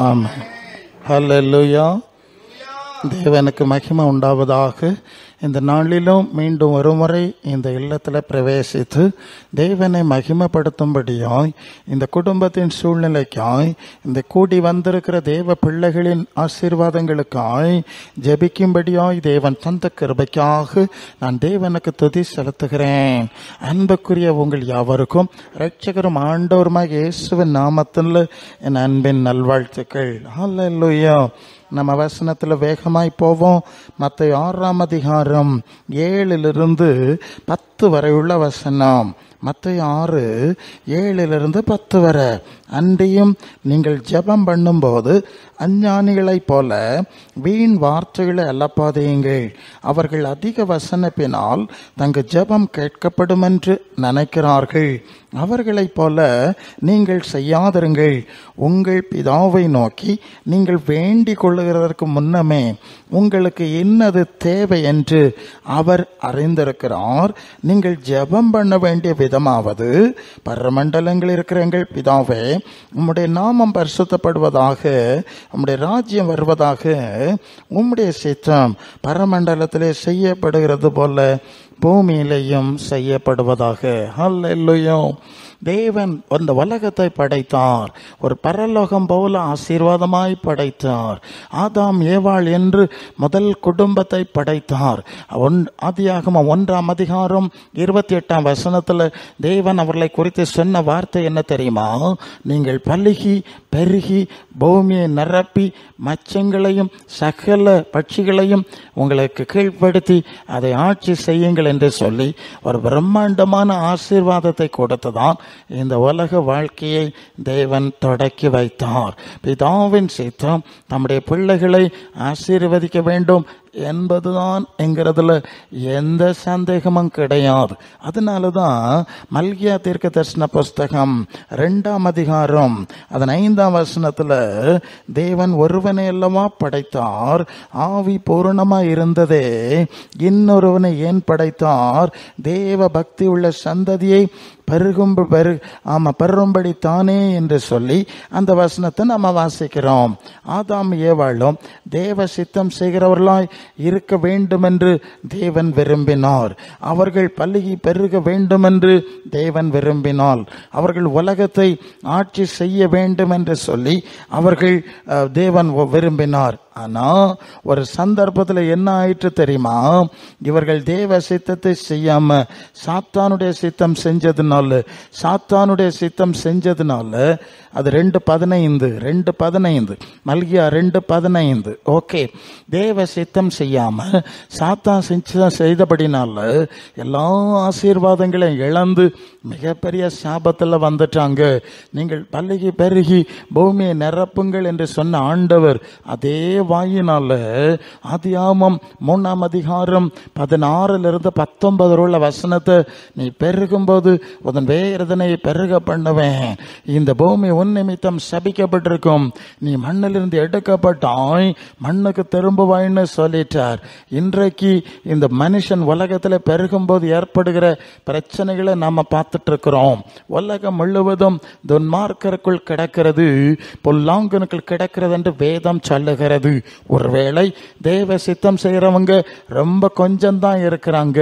ஆமென். ஹல்லேலூயா. தேவனுக்கு மகிமை உண்டாவதாக. இந்த நாளிலும் மீண்டும் ஒருமுறை இந்த இல்லத்தில் பிரவேசித்து தேவனை மகிமைப்படுத்தும்படியாய் இந்த குடும்பத்தின் சூழ்நிலைக்காய் இந்த கூடி வந்திருக்கிற தேவ பிள்ளைகளின் ஆசீர்வாதங்களுக்காய் ஜெபிக்கும்படியாய் தேவன் தந்த கிருபைக்காக நான் தேவனுக்கு துதி செலுத்துகிறேன். அன்புக்குரிய உங்கள் யாவருக்கும் இரட்சகரும் ஆண்டவருமாய் இயேசுவின் நாமத்தில் என் அன்பின் நல்வாழ்த்துக்கள். ஹல்லேலூயா. நம்ம வசனத்தில் வேகமாய் போவோம். மத்தேயு 6ஆம் அதிகாரம் 7 10 வரை உள்ள வசனம். மத்தேயு 6 7 வரை. அன்றியும் நீங்கள் ஜெபம் பண்ணும்போது அஞ்ஞானிகளைப் போல வீண் வார்த்தைகளை அல்லப்பாதீங்கள். அவர்கள் அதிக வசனிப்பினால் தங்கள் ஜெபம் கேட்கப்படும் என்று நினைக்கிறார்கள். அவர்களைப் போல நீங்கள் செய்யாதிருங்கள். உங்கள் பிதாவை நோக்கி நீங்கள் வேண்டிக் கொள்ளுகிறதற்கு முன்னமே உங்களுக்கு என்னது தேவை என்று அவர் அறிந்திருக்கிறார். நீங்கள் ஜெபம் பண்ண வேண்டிய விதமாவது, பரமண்டலங்களில் இருக்கிற எங்கள் பிதாவே, உம்முடைய நாமம் பரிசுத்தப்படுவதாக, உம்முடைய ராஜ்யம் வருவதாக, உம்முடைய சித்தம் பரமண்டலத்திலே செய்யப்படுகிறது போல பூமியிலேயும் செய்யப்படுவதாக. ஹல்லேலூயா. தேவன் அந்த உலகத்தை படைத்தார். ஒரு பரலோகம் போல ஆசீர்வாதமாய் படைத்தார். ஆதாம் ஏவாள் என்று முதல் குடும்பத்தை படைத்தார். ஆதியாகமம் 1ஆம் அதிகாரம் 28ஆம் வசனத்தில் தேவன் அவர்களை குறித்து சொன்ன வார்த்தை என்ன தெரியுமா? நீங்கள் பலுகி பெருகி பூமியை நிரப்பி மச்சங்களையும் சகல பட்சிகளையும் உங்களுக்கு கீழ்ப்படுத்தி அதை ஆட்சி செய்யுங்கள் என்று சொல்லி ஒரு பிரம்மாண்டமான ஆசீர்வாதத்தை கொடுத்துதான் இந்த உலக வாழ்க்கையை தேவன் தொடக்கி வைத்தார். பிதாவின் சித்தம் தம்முடைய பிள்ளைகளை ஆசீர்வதிக்க வேண்டும் என்பதுதான் என்கிறதுல எந்த சந்தேகமும் கிடையாது. அதனாலதான் மல்கியா தீர்க்க தரிசன புஸ்தகம் 2ஆம் அதிகாரம் அதன் 5ஆம் வசனத்துல தேவன் ஒருவனை அல்லவா படைத்தார், ஆவி பூரணமா இருந்ததே, இன்னொருவனை ஏன் படைத்தார்? தேவ பக்தி உள்ள சந்ததியை பெருகும்படி தானே என்று சொல்லி அந்த வசனத்தை நம்ம வாசிக்கிறோம். ஆதாம் ஏவாளும் தேவ சித்தம் செய்கிறவர்களாய் இருக்க வேண்டும் என்று தேவன் விரும்பினார். அவர்கள் பலுகி பெருக வேண்டும் என்று தேவன் விரும்பினார். அவர்கள் உலகத்தை ஆட்சி செய்ய வேண்டும் என்று சொல்லி அவர்கள் தேவன் விரும்பினார். ஆனா ஒரு சந்தர்ப்பத்தில் என்ன ஆயிற்று தெரியுமா? இவர்கள் தேவ சித்தத்தை செய்யாம சாத்தானுடைய சித்தம் செஞ்சதுனால அது 2:15 மல்கியா 2:15. ஓகே, தேவ சித்தம் செய்யாம சாத்தான் செய்தபடினால எல்லா ஆசீர்வாதங்களையும் இழந்து மிகப்பெரிய சாபத்தில் வந்துட்டாங்க. நீங்கள் பலுகி பெருகி பூமியை நிரப்புங்கள் என்று சொன்ன ஆண்டவர் அதே வாயினால ஆதியாகமம் 3ஆம் அதிகாரம் 16 19 உள்ள வசனத்தை, நீ பெருகும்போது உன் வேதனையை பெருக பண்ணுவேன், இந்த பூமி உன் நிமித்தம் சபிக்கப்பட்டிருக்கும், நீ மண்ணிலிருந்து எடுக்கப்பட்டாய், மண்ணுக்கு திரும்புவாய்ன்னு சொல்லிட்டார். இன்றைக்கு இந்த மனுஷன் உலகத்தில் பெருகும்போது ஏற்படுகிற பிரச்சனைகளை நாம பார்த்துட்டு இருக்கிறோம். உலகம் முழுவதும் துன்மார்க்கருக்குள் கிடக்கிறது, பொல்லாங்கனுக்குள் கிடக்கிறது என்று வேதம் சொல்லுகிறது. ஒருவேளை தேவ சித்தம் செய்யறவங்க ரொம்ப கொஞ்சம் தான் இருக்கிறாங்க,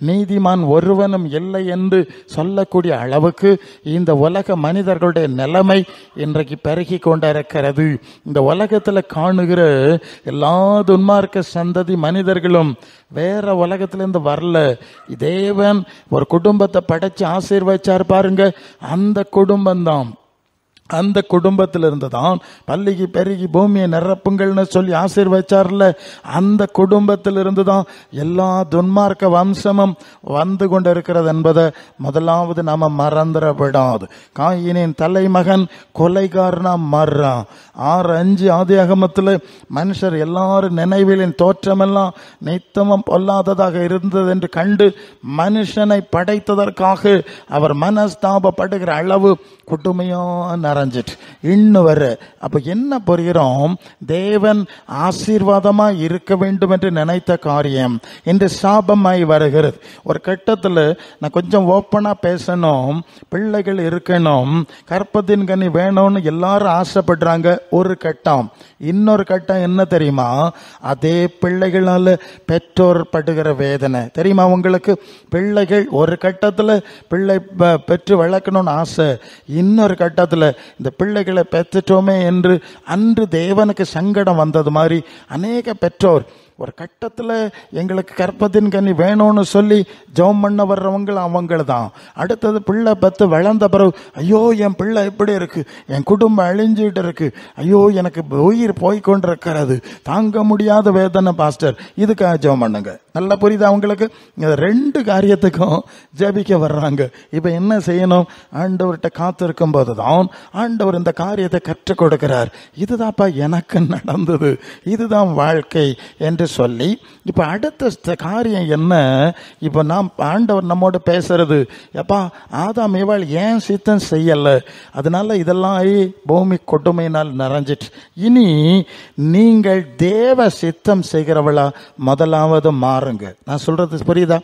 நீதிமான் ஒருவனும் இல்லை என்று சொல்லக்கூடிய அளவுக்கு இந்த உலக மனிதர்களுடைய நிலைமை இன்றைக்கு பெருகி கொண்டிருக்கிறது. இந்த உலகத்தில் காணுகிற எல்லா துன்மார்க்க சந்ததி மனிதர்களும் வேற உலகத்திலிருந்து வரல. தேவன் ஒரு குடும்பத்தை படைச்சு ஆசீர்வதிச்சார் பாருங்க, அந்த குடும்பம்தான். அந்த குடும்பத்திலிருந்து தான் பல்லுகி பெருகி பூமியை நிரப்புங்கள்னு சொல்லி ஆசீர்வதிச்சார்ல, அந்த குடும்பத்திலிருந்து தான் எல்லா துன்மார்க்க வம்சமும் வந்து கொண்டிருக்கிறது என்பதை முதலாவது நாம மறந்துடப்படாது. காயினின் தலைமகன் கொலைகாரனா மாறுறான். 6:5 ஆதியாகமத்தில் மனுஷர் எல்லாரும் நினைவிலின் தோற்றமெல்லாம் நித்தமும் பொல்லாததாக இருந்தது என்று கண்டு மனுஷனை படைத்ததற்காக அவர் மனஸ்தாபப்படுகிற அளவு கொடுமையா நிறைஞ்சிட்டு இன்னும் வர. அப்ப என்ன புரிகிறோம்? தேவன் ஆசீர்வாதமா இருக்க வேண்டும் என்று நினைத்த காரியம் இன்று சாபமாய் வருகிறது. ஒரு கட்டத்தில் நான் கொஞ்சம் ஓப்பனா பேசணும், பிள்ளைகள் இருக்கணும், கற்பத்தின் கனி வேணும்னு எல்லாரும் ஆசைப்படுறாங்க ஒரு கட்டம். இன்னொரு கட்டம் என்ன தெரியுமா? அதே பிள்ளைகளால பெற்றோர் படுகிற வேதனை தெரியுமா உங்களுக்கு? பிள்ளைகள் ஒரு கட்டத்தில் பிள்ளை பெற்று வளர்க்கணும்னு ஆசை, இன்னொரு கட்டத்தில் இந்த பிள்ளைகளை பெற்றுட்டோமே என்று அன்று தேவனுக்கு சங்கடம் வந்தது மாதிரி அநேக பெற்றோர் ஒரு கட்டத்தில் எங்களுக்கு கற்பத்தின் கனி வேணும்னு சொல்லி ஜெபம் பண்ண வர்றவங்க அவங்கள தான். அடுத்தது பிள்ளை பத்து வளர்ந்த பிறகு, ஐயோ என் பிள்ளை எப்படி இருக்கு, என் குடும்பம் அழிஞ்சிட்டு இருக்கு, ஐயோ எனக்கு உயிர் போய்கொண்டிருக்கிறது, தாங்க முடியாத வேதனை பாஸ்டர், இதுக்காக ஜெபம் பண்ணுங்க. நல்லா புரியுது அவங்களுக்கு? ரெண்டு காரியத்துக்கும் ஜெபிக்க வர்றாங்க. இப்ப என்ன செய்யணும்? ஆண்டவர்கிட்ட காத்திருக்கும் போதுதான் ஆண்டவர் இந்த காரியத்தை கற்றுக் கொடுக்கிறார். இதுதான்ப்பா எனக்கு நடந்தது, இதுதான் வாழ்க்கை என்று சொல்லி இப்ப அடுத்த காரியம் என்ன? இப்ப நாம் ஆண்டவர் நம்மோடு பேசுறது, எப்பா ஆதாம் ஏவாள் ஏன் சித்தம் செய்யல, அதனால இதெல்லாம் பூமி கொடுமையினால் நிறைஞ்சிட்டு, இனி நீங்கள் தேவ சித்தம் செய்கிறவளா முதலாவது மாறுங்க. நான் சொல்றது புரியுதா?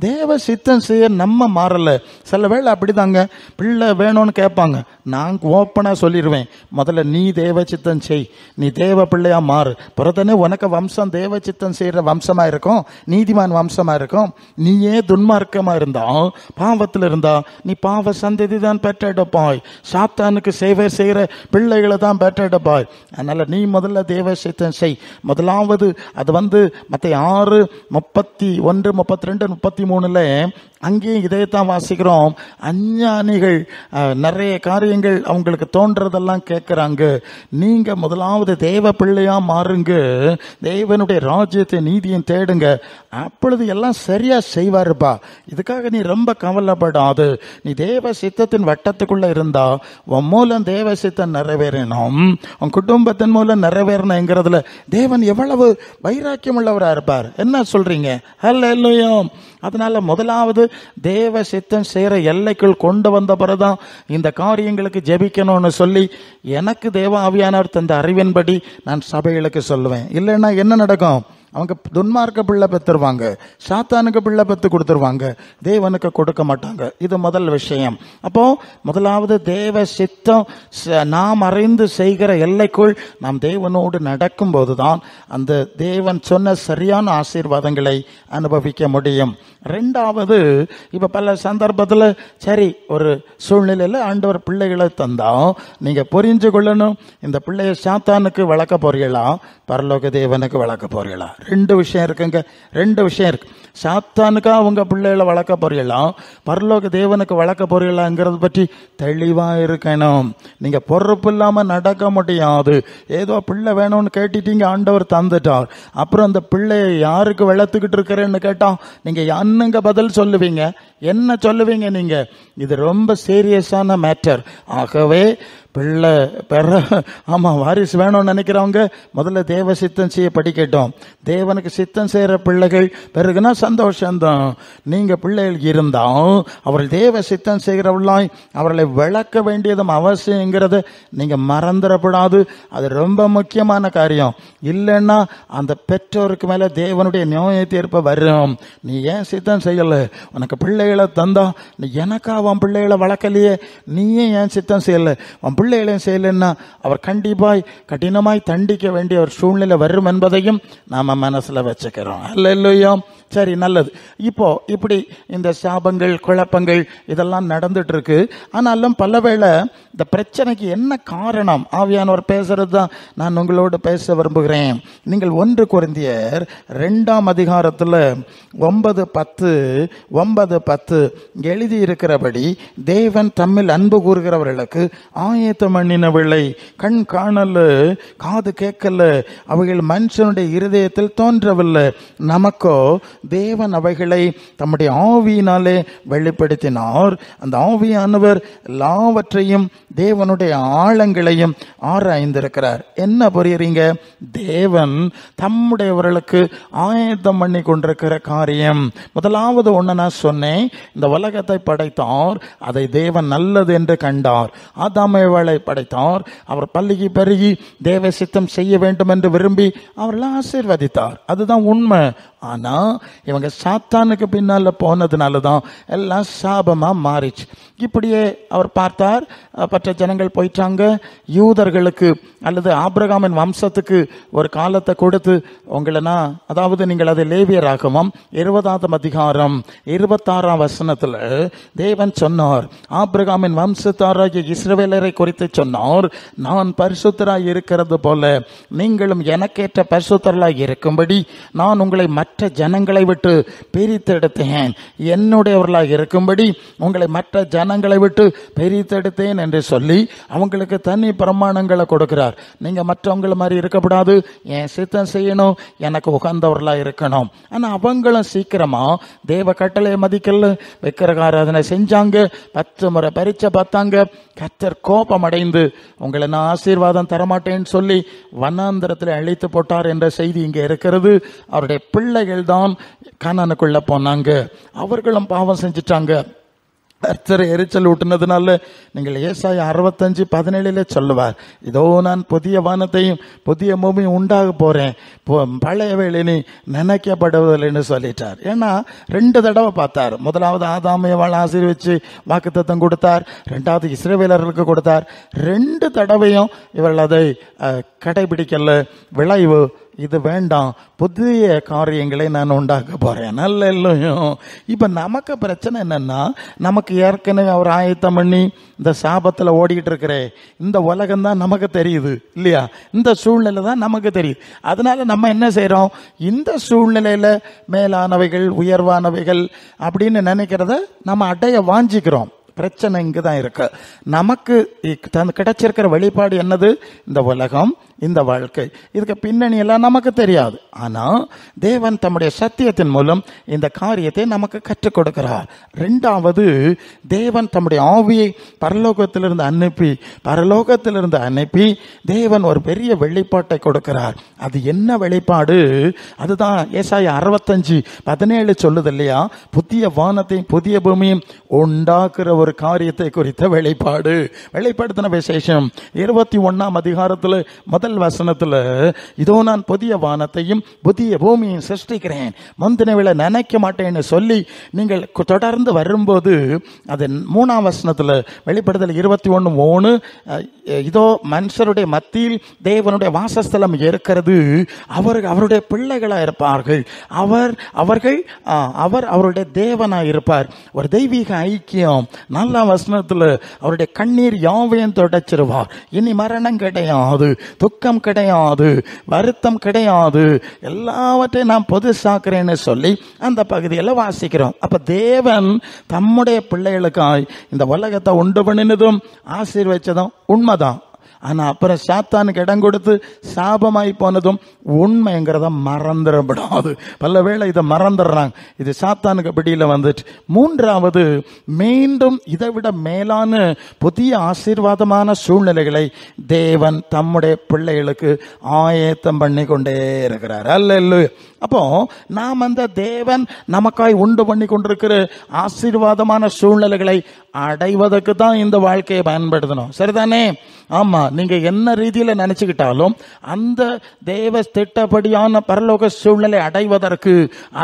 தேவ சித்தம் செய்ய நம்ம மாறல. சில வேளை அப்படிதாங்க, பிள்ளை வேணும்னு கேட்பாங்க, நான் ஓப்பனா சொல்லிடுவேன், முதல்ல நீ தேவ சித்தம் செய், நீ தேவ பிள்ளையா மாறு, பிறதானே உனக்கு வம்சம் தேவ சித்தம் செய்யற வம்சமா இருக்கும், நீதிமான் வம்சமா இருக்கும். நீயே துன்மார்க்கமா இருந்தா, பாவத்தில் இருந்தா, நீ பாவ சந்ததி தான் பெற்றெடுப்பாய், சாத்தானுக்கு சேவை செய்யற பிள்ளைகளை தான் பெற்றெடுப்பாய். அதனால நீ முதல்ல தேவ சித்தம் செய். முதலாவது அது மத்தேயு 6:31, 32, 33 அங்கேயும் இதைத்தான் வாசிக்கிறோம். அஞ்ஞானிகள் நிறைய காரியங்கள் அவங்களுக்கு தோன்றதெல்லாம் கேட்கிறாங்க. நீங்க முதலாவது தேவ பிள்ளையா மாறுங்க, தேவனுடைய ராஜ்யத்தை நீதியும் தேடுங்க, அப்பொழுது எல்லாம் சரியா செய்வாருப்பா. இதுக்காக நீ ரொம்ப கவலைப்படாது. நீ தேவ சித்தத்தின் வட்டத்துக்குள்ள இருந்தா உன் மூலம் தேவ சித்தம் நிறைவேறணும், உன் குடும்பத்தின் மூலம் நிறைவேறணுங்கிறதுல தேவன் எவ்வளவு வைராக்கியம் உள்ளவரா இருப்பார். என்ன சொல்றீங்க? ஹல்லேலூயா. அதனால முதலாவது தேவ சித்தம் செய்யற எல்லைக்குள் கொண்டு வந்த பிறகுதான் இந்த காரியங்களுக்கு ஜெபிக்கணும்னு சொல்லி எனக்கு தேவ ஆவியானவர் தந்த அறிவின்படி நான் சபைகளுக்கு சொல்லுவேன். இல்லைன்னா என்ன நடக்கும்? அவங்க துன்மார்க்க பிள்ளை பெற்றுருவாங்க, சாத்தானுக்கு பிள்ளை பெற்று கொடுத்துருவாங்க, தேவனுக்கு கொடுக்க மாட்டாங்க. இது முதல் விஷயம். அப்போ முதலாவது தேவ சித்தம் நாம் அறிந்து செய்கிற எல்லைக்குள் நாம் தேவனோடு நடக்கும் போதுதான் அந்த தேவன் சொன்ன சரியான ஆசீர்வாதங்களை அனுபவிக்க முடியும். ரெண்டாவது, இப்ப பல சந்தர்ப்பத்தில் சரி ஒரு சூழ்நிலையில் ஆண்டவர் பிள்ளைகளை தந்தா நீங்க புரிஞ்சு கொள்ளணும், இந்த பிள்ளைய சாத்தானுக்கு வளர்க்க போறீங்களா, பரலோக தேவனுக்கு வளர்க்க போறீங்களா? ரெண்டு விஷயம் இருக்குங்க, ரெண்டு விஷயம் இருக்கு. சாத்தானுக்கா உங்க பிள்ளைகளை வளர்க்க போறீங்களா, பரலோக தேவனுக்கு வளர்க்க போறீங்களாங்கிறது பற்றி தெளிவா இருக்கணும். நீங்க பொறுப்பு இல்லாம நடக்க முடியாது. ஏதோ பிள்ளை வேணும்னு கேட்டுட்டீங்க, ஆண்டவர் தந்துட்டார், அப்புறம் அந்த பிள்ளைய யாருக்கு வளர்த்துக்கிட்டு இருக்கிறேன்னு கேட்டா நீங்க என்னங்க பதில் சொல்லுவீங்க? என்ன சொல்லுவீங்க நீங்க? இது ரொம்ப சீரியஸான மேட்டர். ஆகவே பிள்ளை வாரிசு வேணும்னு நினைக்கிறவங்க முதல்ல தேவ சித்தம் செய்ய படிக்கட்டும். தேவனுக்கு சித்தம் செய்யற பிள்ளைகள் பிறகுனா சந்தோஷம்தான். நீங்க பிள்ளைகள் இருந்தா அவர்கள் தேவ சித்தம் செய்கிறவர்களாய் அவர்களை விளக்க வேண்டியதும் அவசியங்கிறத நீங்க மறந்துடப்படாது. அது ரொம்ப முக்கியமான காரியம். இல்லைன்னா அந்த பெற்றோருக்கு மேல தேவனுடைய நியாய தீர்ப்பு வரும். நீ ஏன் சித்தம் செய்யல, உனக்கு பிள்ளைகளை தந்தா நீ எனக்கா உன் பிள்ளைகளை வளர்க்கலையே, நீயே ஏன் சித்தம் செய்யல, உன் பிள்ளைகளையும் செய்யலன்னா அவர் கண்டிப்பாய் கடினமாய் தண்டிக்க வேண்டிய ஒரு சூழ்நிலை வரும் என்பதையும் நாம மனசுல வச்சுக்கிறோம். அல்லேலூயா. சரி, நல்லது. இப்போ இப்படி இந்த சாபங்கள் குழப்பங்கள் இதெல்லாம் நடந்துட்டு இருக்கு. ஆனாலும் பலவேளை இந்த பிரச்சனைக்கு என்ன காரணம் ஆவியானவர் பேசுறது தான் நான் உங்களோடு பேச விரும்புகிறேன். நீங்கள் 1 கொரிந்தியர் 2ஆம் அதிகாரத்தில் 9:10 எழுதி இருக்கிறபடி, தேவன் தம்மில் அன்பு கூறுகிறவர்களுக்கு ஆயத்தம் பண்ணினவில்லை, கண் காணல, காது கேட்கல, அவைகள் மனுஷனுடைய இருதயத்தில் தோன்றவில்லை, நமக்கோ தேவன் அவைகளை தம்முடைய ஆவியினாலே வெளிப்படுத்தினார். அந்த ஆவியானவர் எல்லாவற்றையும் தேவனுடைய ஆழங்களையும் ஆராய்ந்திருக்கிறார். என்ன புரியுறீங்க? தேவன் தம்முடையவர்களுக்கு ஆயத்தம் பண்ணி கொண்டிருக்கிற காரியம். முதலாவது ஒண்ணு நான் சொன்னேன், இந்த உலகத்தை படைத்தார், அதை தேவன் நல்லது என்று கண்டார். ஆதாம் ஏவாளை படைத்தார், அவர் பல்லுகி பெருகி தேவ சித்தம் செய்ய வேண்டும் என்று விரும்பி அவர்களை ஆசீர்வதித்தார். அதுதான் உண்மை. ஆனா இவங்க சாத்தானுக்கு பின்னால போனதுனாலதான் எல்லாம் சாபமா மாறிச்சு. இப்படியே அவர் பார்த்தார், மற்ற ஜனங்கள் போயிட்டாங்க. யூதர்களுக்கு அல்லது ஆபிரகாமின் வம்சத்துக்கு ஒரு காலத்தை கொடுத்து உங்களனா, அதாவது நீங்கள் அது லேவியராகமம் 20ஆம் அதிகாரம் 26ஆம் வசனத்துல தேவன் சொன்னார், ஆபிரகாமின் வம்சத்தாராகிய இஸ்ரவேலரை குறித்து சொன்னார், நான் பரிசுத்தராய் இருக்கிறது போல நீங்களும் எனக்கேற்ற பரிசுத்தராய் இருக்கும்படி நான் உங்களை மற்ற ஜனங்களை விட்டு பிரித்தெடுத்தேன், என்னுடையவர்களாய் இருக்கும்படி உங்களை மற்ற ஜனங்களை விட்டு பிரித்தெடுத்தேன் என்று சொல்லி அவங்களுக்கு தனி பிரமாணங்களை கொடுக்கிறார். நீங்க மற்றவங்களை மாதிரி இருக்கக்கூடாது, என் சித்தம் செய்யணும், எனக்கு உகந்தவர்களா இருக்கணும். ஆனா அவங்களும் சீக்கிரமா தேவ கட்டளையை மதிக்கல, விக்கிரக ஆராதனை செஞ்சாங்க, 10 முறை பரீட்சை பார்த்தாங்க. கர்த்தர் கோபம் அடைந்து உங்களை நான் ஆசீர்வாதம் தரமாட்டேன்னு சொல்லி வனாந்தரத்தில் அழித்து போட்டார் என்ற செய்தி இங்க இருக்கிறது. அவருடைய பிள்ளைகள் தான் கானானுக்குள்ள போனாங்க, அவர்களும் பாவம் செஞ்சிட்டாங்க. கர்த்தரை எரிச்சல் ஊட்டினதுனால நீங்கள் ஏசாயா 65:17 சொல்லுவார், இதோ நான் புதிய வானத்தையும் புதிய பூமியும் உண்டாக போறேன், பழைய வேலையை நினைக்கப்படுவதில்லைன்னு சொல்லிட்டார். ஏன்னா 2 தடவை பார்த்தார். முதலாவது ஆதாம் ஏவாளை ஆசீர்வதிச்சு வாக்குத்தத்தம் கொடுத்தார், 2வது இஸ்ரவேலர்களுக்கு கொடுத்தார். 2 தடவையும் இவர்கள் அதை கடைபிடிக்கல. விளைவு இது வேண்டாம், புதிய காரியங்களை நான் உண்டாக்க போறேன். நல்ல இல்லையும். இப்ப நமக்கு பிரச்சனை என்னன்னா, நமக்கு ஏற்கனவே அவர் ஆயத்தம் பண்ணி இந்த சாபத்துல ஓடிக்கிட்டு இருக்கிற இந்த உலகம் தான் நமக்கு தெரியுது இல்லையா? இந்த சூழ்நிலை தான் நமக்கு தெரியுது. அதனால நம்ம என்ன செய்யறோம்? இந்த சூழ்நிலையில மேலானவைகள் உயர்வானவைகள் அப்படின்னு நினைக்கிறத நம்ம அடைய வாஞ்சிக்கிறோம். பிரச்சனை இங்குதான் இருக்கு. நமக்கு கிடைச்சிருக்கிற வெளிப்பாடு என்னது? இந்த உலகம், இந்த வாழ்க்கை, இதுக்கு பின்னணி எல்லாம் நமக்கு தெரியாது. ஆனா தேவன் தம்முடைய சத்தியத்தின் மூலம் இந்த காரியத்தை நமக்கு கற்றுக் கொடுக்கிறார். 2வது, தேவன் தம்முடைய ஆவியை பரலோகத்திலிருந்து அனுப்பி தேவன் ஒரு பெரிய வெளிப்பாட்டை கொடுக்கிறார். அது என்ன வெளிப்பாடு? அதுதான் ஏசாயா 65:17 சொல்லுது இல்லையா? புதிய வானத்தையும் புதிய பூமியும் உண்டாக்குற ஒரு காரியத்தை குறித்த வெளிப்பாடு. வெளிப்படுத்தின விசேஷம் 21ஆம் அதிகாரத்துல முதல் வசனத்துல, இதோ நான் புதிய வானத்தையும் புதிய பூமியையும் சிருஷ்டிக்கிறேன், முந்தினவில நினைக்க மாட்டேன்னு சொல்லி நீங்கள் தொடர்ந்து வரும்போது அது 3ஆம் வசனத்துல வெளிப்படுத்தல் 21:3, இதோ மனுஷருடைய மத்தியில் தேவனுடைய வாசஸ்தலம் இருக்கிறது, அவருடைய பிள்ளைகளா இருப்பார்கள், அவர் அவருடைய தேவனாய் இருப்பார். ஒரு தெய்வீக ஐக்கியம். 4ஆம் வசனத்துல அவருடைய கண்ணீர் யாவையும் தொடச்சிருவார். இனி மரணம் கிடையாது, துக்கம் கிடையாது, வருத்தம் கிடையாது, எல்லாவற்றையும் நான் பொதுசாக்குறேன்னு சொல்லி அந்த பகுதியில் வாசிக்கிறோம். அப்ப தேவன் தம்முடைய பிள்ளைகளுக்காய் இந்த உலகத்தை உண்டு பண்ணினதும் ஆசீர்வதிச்சதும் உண்மைதான். ஆனா அப்புறம் சாத்தானுக்கு இடம் கொடுத்து சாபமாய் போனதும் உண்மைங்கிறத மறந்துடப்படாது. பல வேளை இதை மறந்துடுறாங்க. இது சாத்தானுக்கு பிடியில வந்துட்டு. 3வது, மீண்டும் இதை விட மேலான புதிய ஆசீர்வாதமான சூழ்நிலைகளை தேவன் தம்முடைய பிள்ளைகளுக்கு ஆயத்தம் பண்ணி கொண்டே இருக்கிறார். அல்லேலூயா. அப்போ நாம் அந்த தேவன் நமக்காய் உண்டு பண்ணி கொண்டிருக்கிற ஆசீர்வாதமான சூழ்நிலைகளை அடைவதற்கு தான் இந்த வாழ்க்கையை பயன்படுத்தணும். சரிதானே? ஆமா. நீங்க என்ன ரீதியில நினைச்சுக்கிட்டாலும் அந்த தேவ திட்டப்படியான பரலோக சூழ்நிலை அடைவதற்கு,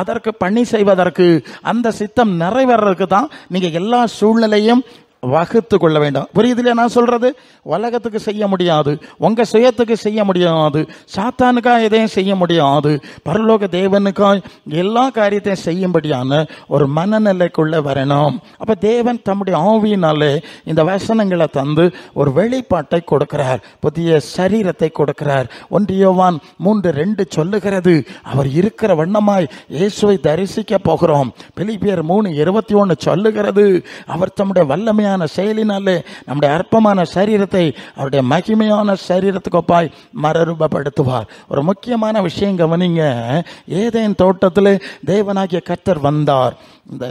அதற்கு பணி செய்வதற்கு, அந்த சித்தம் நிறைவேறதுக்கு தான் நீங்க எல்லா சூழ்நிலையும் வகுத்து கொள்ள வேண்டும். புரியுதுல நான் சொல்றது? உலகத்துக்கு செய்ய முடியாது, உங்க சுயத்துக்கு செய்ய முடியாது, சாத்தானுக்காக எதையும் செய்ய முடியாது, பரலோக தேவனுக்காய் எல்லா காரியத்தையும் செய்யும்படியான ஒரு மனநிலைக்குள்ள வரணும். அப்ப தேவன் தம்முடைய ஆவியினாலே இந்த வசனங்களை தந்து ஒரு வெளிப்பாட்டை கொடுக்கிறார், புதிய சரீரத்தை கொடுக்கிறார். 1 யோவான் 3:2 சொல்லுகிறது, அவர் இருக்கிற வண்ணமாய் இயேசுவை தரிசிக்க போகிறோம். பிலிப்பியர் 3:21 சொல்லுகிறது, அவர் தம்முடைய வல்லமையான அருமையான செயலினாலே நம்முடைய அற்பமான சரீரத்தை அவருடைய மகிமையான சரீரத்துக்கு ஒப்பாய் மறுரூபப்படுத்துவார். ஒரு முக்கியமான விஷயம் கவனிங்க. ஏதேன் தோட்டத்திலே தேவனாகிய கர்த்தர் வந்தார். இந்த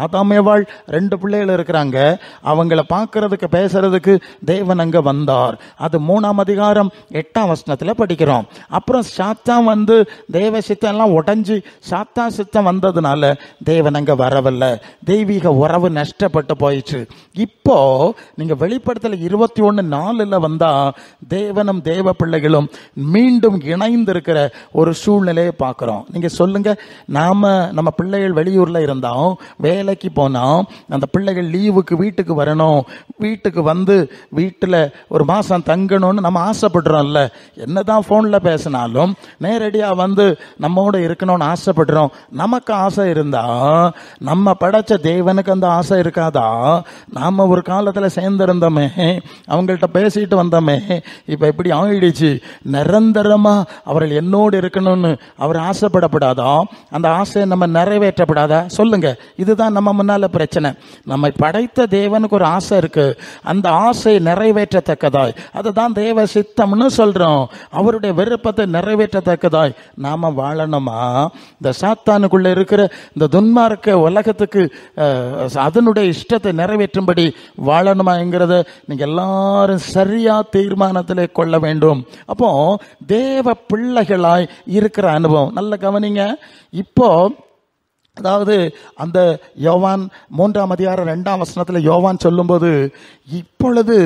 ஆதாமேவாள் 2 பிள்ளைகள் இருக்கிறாங்க. அவங்கள பார்க்கறதுக்கு பேசுறதுக்கு தேவன் அங்க வந்தார். அது 3ஆம் அதிகாரம் 8ஆம் வசனத்துல படிக்கிறோம். அப்புறம் சாத்தான் வந்து தேவ சித்தம் எல்லாம் உடைஞ்சு சாத்தான் சித்தம் வந்ததுனால தேவன் அங்க வரவில்லை. தெய்வீக உறவு நஷ்டப்பட்டு போயிடுச்சு. இப்போ நீங்க வெளிப்படுத்தல 21:4 வந்தா தேவனும் தேவ பிள்ளைகளும் மீண்டும் இணைந்து இருக்கிற ஒரு சூழ்நிலையை பார்க்கிறோம். நீங்க சொல்லுங்க, நம்ம பிள்ளைகள் வெளியூர்ல இருந்தா வேலைக்கு போனோம், அந்த பிள்ளைகள் லீவுக்கு வீட்டுக்கு வரணும், வீட்டுக்கு வந்து வீட்டில் ஒரு மாசம் தங்கணும்னு நம்ம ஆசைப்படுறோம்ல. என்னதான் போன்ல பேசினாலும் நேரடியா வந்து நம்மோட இருக்கணும்னு ஆசைப்படுறோம். நமக்கு ஆசை இருந்தா நம்ம படைச்ச தேவனுக்கு அந்த ஆசை இருக்காதா? நாம ஒரு காலத்துல சேர்ந்திருந்தோமே, அவங்கள்ட்ட பேசிட்டு வந்தோமே, இப்ப எப்படி ஆயிடுச்சு? நிரந்தரமா அவர்கள் என்னோடு இருக்கணும்னு அவர் ஆசைப்படப்படாதா? அந்த ஆசையை நம்ம நிறைவேற்றப்படாதா? சொல்லுங்க. இதுதான் நம்ம முன்னால பிரச்சனை. நம்மை படைத்த தேவனுக்கு ஒரு ஆசை இருக்கு. அந்த ஆசை நிறைவேற்றத்தக்கதாய், அதுதான் தேவ சித்தம்னு சொல்றோம். அவருடைய விருப்பத்தை நிறைவேற்றத்தக்கதாய் நாம வாழணுமா? இந்த சாத்தானுக்குள்ள இருக்கிற இந்த துன்மார்க்க உலகத்துக்கு அதனுடைய இஷ்டத்தை நிறைவேற்றும்படி வாழணுமாங்கிறத நீங்க எல்லாரும் சரியா தீர்மானத்திலே கொள்ள வேண்டும். அப்போ தேவ பிள்ளைகளாய் இருக்கிற அனுபவம் நல்ல கவனிங்க. இப்போ அதாவது அந்த யோவான் 3ஆம் அதிகாரம் 2ஆம் வசனத்துல யோவான் சொல்லும்போது, இப்பொழுது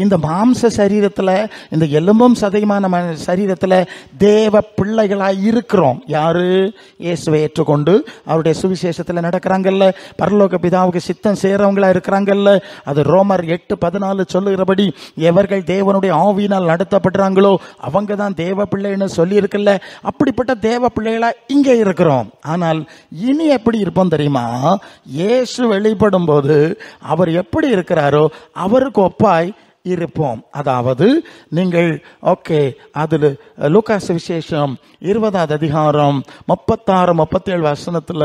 இந்த மாம்ச சரீரத்துல, இந்த எலும்பும் சதையுமான சரீரத்துல தேவ பிள்ளைகளாய் இருக்கிறோம். யாரு? இயேசுவை ஏற்றுக்கொண்டு அவருடைய சுவிசேஷத்துல நடக்கிறாங்கல்ல, பரலோக பிதாவுக்கு சித்தம் செய்யறவங்களா இருக்கிறாங்கல்ல. அது ரோமர் 8:14 சொல்லுகிறபடி எவர்கள் தேவனுடைய ஆவியினால் நடத்தப்படுறாங்களோ அவங்க தான் தேவ பிள்ளைன்னு சொல்லி இருக்குல்ல. அப்படிப்பட்ட தேவ பிள்ளைகளா இங்கே இருக்கிறோம். ஆனால் இனி எப்படி இருப்போம் தெரியுமா? இயேசு வெளிப்படும் போது அவர் எப்படி இருக்கிறாரோ அவருக்கு ஒப்பாய் இருப்போம். அதாவது நீங்கள் அதுல லூக்காஸ் விசேஷம் 20ஆம் அதிகாரம் 36-37 வசனத்துல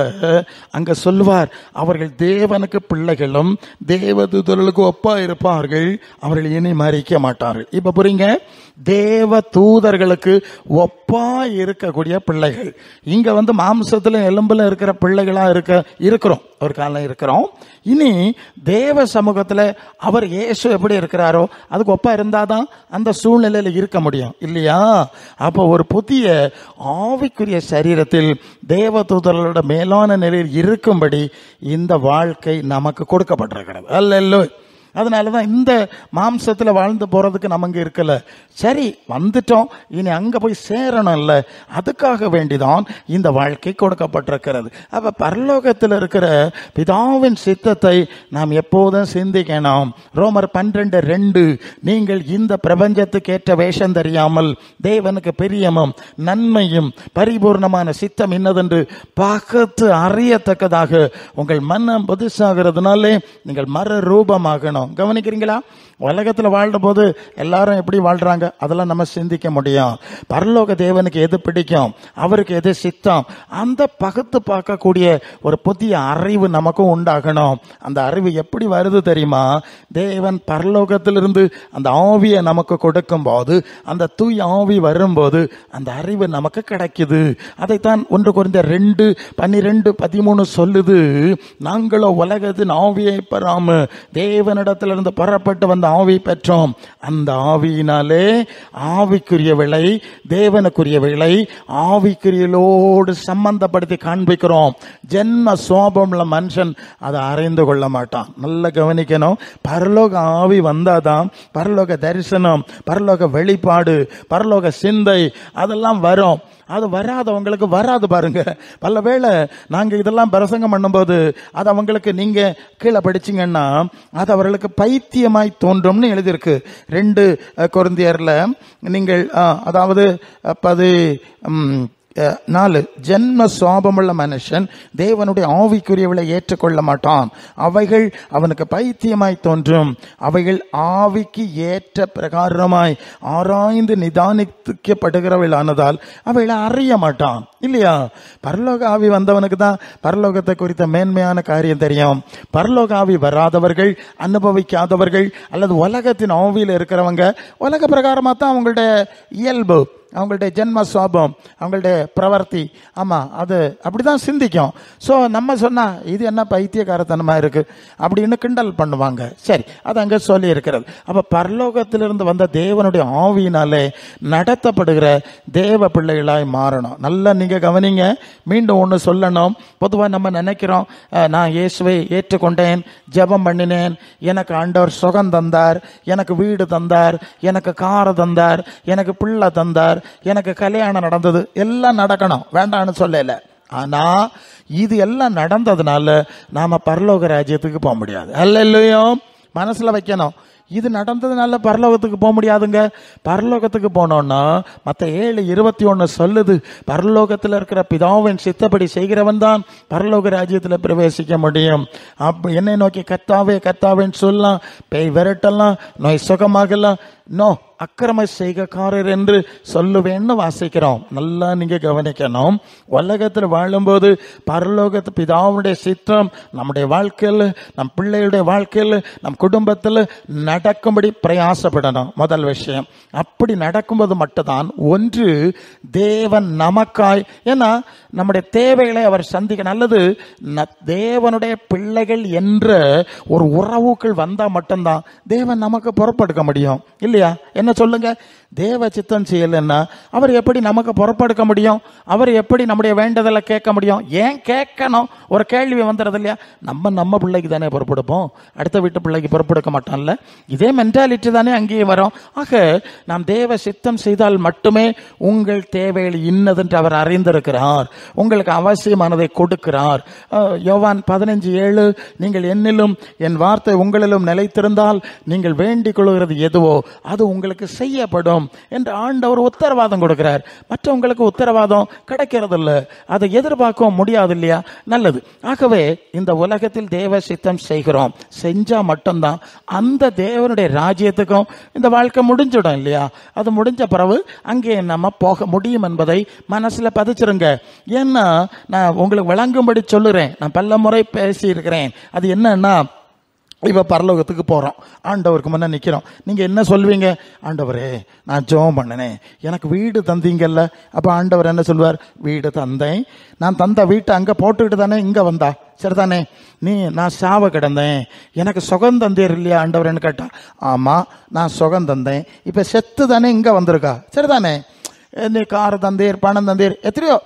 அங்க சொல்லுவார், அவர்கள் தேவனுக்கு பிள்ளைகளும் தேவதூதர்களுக்கு ஒப்பா இருப்பார்கள், அவர்கள் இனி மறிக்க மாட்டார்கள். இப்ப புரியுங்க, தேவ தூதர்களுக்கு ஒப்பா இருக்கக்கூடிய பிள்ளைகள். இங்க வந்து மாம்சத்துல எலும்புல இருக்கிற பிள்ளைகளா இருக்கிறோம், ஒரு காலம் இருக்கிறோம். இனி தேவ சமூகத்துல அவர் இயேசு எப்படி இருக்கிறாரோ அதுக்கு ஒப்பா இருந்தாதான் அந்த சூழ்நிலையில இருக்க முடியும் இல்லையா? அப்போ ஒரு புதிய ஆவிக்குரிய சரீரத்தில் தேவ தூதர்களோட மேலான நிலையில் இருக்கும்படி இந்த வாழ்க்கை நமக்கு கொடுக்கப்பட்டிருக்கிறது. அல்லேலூயா. அதனாலதான் இந்த மாம்சத்துல வாழ்ந்து போறதுக்கு நமக்கு இருக்கல. சரி, வந்துட்டோம், இனி அங்க போய் சேரணும் இல்ல, அதுக்காக வேண்டிதான் இந்த வாழ்க்கை கொடுக்கப்பட்டிருக்கிறது. அப்ப பரலோகத்தில் இருக்கிற பிதாவின் சித்தத்தை நாம் எப்போதும் சிந்திக்கணும். ரோமர் 12:2, நீங்கள் இந்த பிரபஞ்சத்துக்கு ஏற்ற வேஷம் தெரியாமல் தேவனுக்கு பிரியமும் நன்மையும் பரிபூர்ணமான சித்தம் இன்னதென்று பகுத்து அறியத்தக்கதாக உங்கள் மனம் புதுசாகிறதுனாலே நீங்கள் மறு ரூபமாகணும். கவனிக்கிறீங்களா? உலகத்தில் வாழ்ற போது எல்லாரும் எப்படி வாழ்றாங்க அதெல்லாம் நம்ம சிந்திக்க முடியும். பரலோக தேவனுக்கு எது பிடிக்கும், அவருக்கு எது சித்தம், அந்த பகுத்து பார்க்கக்கூடிய ஒரு புதிய அறிவு நமக்கும் உண்டாகணும். அந்த அறிவு எப்படி வருது தெரியுமா? தேவன் பரலோகத்திலிருந்து அந்த ஆவியை நமக்கு கொடுக்கும் போது, அந்த தூய ஆவி வரும்போது அந்த அறிவு நமக்கு கிடைக்குது. அதைத்தான் 1 கொரிந்தியர் 2:12-13 சொல்லுது. நாங்களோ உலகத்தின் ஆவியை பெறாம தேவனிடத்திலிருந்து புறப்பட்டு வந்த ஆவி பெற்றோம். அந்த ஆவியினாலே ஆவிக்குரிய விளை, தேவனுக்குரிய விளை ஆவிக்குரியலோடு சம்பந்தப்படுத்தி காண்பிக்கிறோம். ஜென்ம சோபம்ல மனுஷன் அதை அறிந்து கொள்ள மாட்டான். நல்ல கவனிக்கணும். பரலோக ஆவி வந்தாதான் பரலோக தரிசனம், பரலோக வெளிப்பாடு, பரலோக சிந்தை அதெல்லாம் வரும். அது வராதவங்களுக்கு வராது பாருங்க. பல வேளை நாங்க இதெல்லாம் பிரசங்கம் பண்ணும்போது அது அவங்களுக்கு, நீங்க கீழே படிச்சீங்கன்னா அது அவர்களுக்கு பைத்தியமாய் தோன்றும்னு எழுதியிருக்கு 2 கொரிந்தியர்ல. நீங்கள் அதாவது 4 ஜென்ம சுவாபமுள்ள மனுஷன் தேவனுடைய ஆவிக்குரியவளை ஏற்றுக்கொள்ள மாட்டான். அவைகள் அவனுக்கு பைத்தியமாய் தோன்றும். அவைகள் ஆவிக்கு ஏற்ற பிரகாரமாய் ஆராய்ந்து நிதானிக்கப்படுகிறவளானதால் அவைகளை அறிய மாட்டான். இல்லையா? பரலோக ஆவி வந்தவனுக்கு தான் பரலோகத்தை குறித்த மேன்மையான காரியம் தெரியும். பரலோக ஆவி வராதவர்கள், அனுபவிக்காதவர்கள், அல்லது உலகத்தின் ஆவியில் இருக்கிறவங்க உலக பிரகாரமாக தான் அவங்களுடைய இயல்பு, அவங்களுடைய ஜென்ம சுவாபம், அவங்களுடைய பிரவர்த்தி, ஆமாம், அது அப்படிதான் சிந்திக்கும். ஸோ நம்ம சொன்னால் இது என்ன பைத்தியக்காரத்தனமாக இருக்குது அப்படின்னு கிண்டல் பண்ணுவாங்க. சரி, அது அங்கே சொல்லி இருக்கிறது. அப்போ பரலோகத்திலிருந்து வந்த தேவனுடைய ஆவியினாலே நடத்தப்படுகிற தேவ பிள்ளைகளாய் மாறணும். நல்லா நீங்கள் கவனிங்க. மீண்டும் ஒன்று சொல்லணும். பொதுவாக நம்ம நினைக்கிறோம், நான் இயேசுவை ஏற்றுக்கொண்டேன், ஜெபம் பண்ணினேன், எனக்கு ஆண்டவர் சுகம் தந்தார், எனக்கு வீடு தந்தார், எனக்கு காரை தந்தார், எனக்கு பிள்ளை தந்தார், எனக்கு கல்யாணம் நடந்தது, எல்லாம் நடக்கணும், வேண்டாம்னு சொல்லல. ஆனா இது எல்லாம் நடந்ததுனால நாம பரலோக ராஜ்யத்துக்கு போக முடியாது. அல்லேலூயா. மனசுல வைக்கணும். இது நடந்ததுனால பரலோகத்துக்கு போக முடியாதுங்க. பரலோகத்துக்கு போனோம்னா மற்ற 7:21 சொல்லுது, பரலோகத்தில் இருக்கிற பிதாவின் சித்தப்படி செய்கிறவன் தான் பரலோக ராஜ்யத்தில் பிரவேசிக்க முடியும். என்னை நோக்கி கர்த்தாவே கர்த்தாவேன்னு சொல்லலாம், பேய் விரட்டலாம், நோய் சுகமாகலாம், நோ அக்கிரம செய்கக்காரர் என்று சொல்லுவேன்னு வாசிக்கிறோம். நல்லா நீங்க கவனிக்கணும். உலகத்தில் வாழும்போது பரலோகத்து பிதாவுடைய சித்தம் நம்முடைய வாழ்க்கையில், நம் பிள்ளைகளுடைய வாழ்க்கையில், நம் குடும்பத்தில் நடக்கும்படி பிரயாசப்படணும். முதல் விஷயம். அப்படி நடக்கும்போது மட்டும்தான் ஒன்று தேவன் நமக்காய், ஏன்னா நம்முடைய தேவைகளை அவர் சந்திக்க, நல்லது தேவனுடைய பிள்ளைகள் என்ற ஒரு உறவுக்குள் வந்தால் மட்டும்தான் தேவன் நமக்கு பொறுப்பெடுக்க முடியும். இல்லையா? என்ன சொல்லுங்க? தேவ சித்தம் செய்யலைன்னா அவர் எப்படி நமக்கு பொறுப்பெடுக்க முடியும்? அவர் எப்படி நம்முடைய வேண்டுதலை கேட்க முடியும்? ஏன் கேட்கணும்? ஒரு கேள்வி வந்துடுறது இல்லையா? நம்ம பிள்ளைக்கு தானே பொறுப்பெடுப்போம், அடுத்த வீட்டு பிள்ளைக்கு பொறுப்பெடுக்க மாட்டோம்ல. இதே மென்டாலிட்டி தானே அங்கேயே வரும். ஆக நாம் தேவ சித்தம் செய்தால் மட்டுமே உங்கள் தேவைகள் இன்னதென்று அவர் அறிந்திருக்கிறார், உங்களுக்கு அவசியமானதை கொடுக்கிறார். யோவான் 15:7 நீங்கள் என்னிலும் என் வார்த்தை உங்களிலும் நிலைத்திருந்தால் நீங்கள் வேண்டிக் கொள்கிறது எதுவோ அது உங்களுக்கு செய்யப்படும் என்று ஆண்டவர் உத்தரவாதம் கொடுக்கிறார். மற்றவங்களுக்கு உத்தரவாதம் கிடைக்கிறது இல்லை, அதை எதிர்பார்க்க முடியாது இல்லையா? நல்லது. ஆகவே இந்த உலகத்தில் தேவ சித்தம் செய்கிறோம், செஞ்சா மட்டும்தான் அந்த தேவனுடைய ராஜ்யத்துக்கும் இந்த வாழ்க்கை முடிஞ்சிடும் இல்லையா? அது முடிஞ்ச பிறகு அங்கே நம்ம போக முடியும் என்பதை மனசுல பதிச்சிருங்க. ஏன்னா நான் உங்களுக்கு விளங்கும்படி சொல்லுறேன், நான் பல முறை பேசி இருக்கிறேன். அது என்னன்னா, இப்போ பரலோகத்துக்கு போகிறோம், ஆண்டவருக்கு முன்னே நிற்கிறோம். நீங்கள் என்ன சொல்வீங்க? ஆண்டவரே நான் ஜெபம் பண்ணினேன், எனக்கு வீடு தந்தீங்கல்ல. அப்போ ஆண்டவர் என்ன சொல்வார்? வீடு தந்தேன், நான் தந்த வீட்டை அங்கே போட்டுக்கிட்டு தானே இங்கே வந்தா, சரிதானே? நான் சாவ கிடந்தேன், எனக்கு சுகம் தந்தீர் இல்லையா ஆண்டவர்னு கேட்டா, ஆமாம் நான் சுகம் தந்தேன், இப்போ செத்து தானே இங்கே வந்திருக்கா, சரிதானே? நீ கார் தந்தீர், பணம் தந்தீர், எத்தனையோ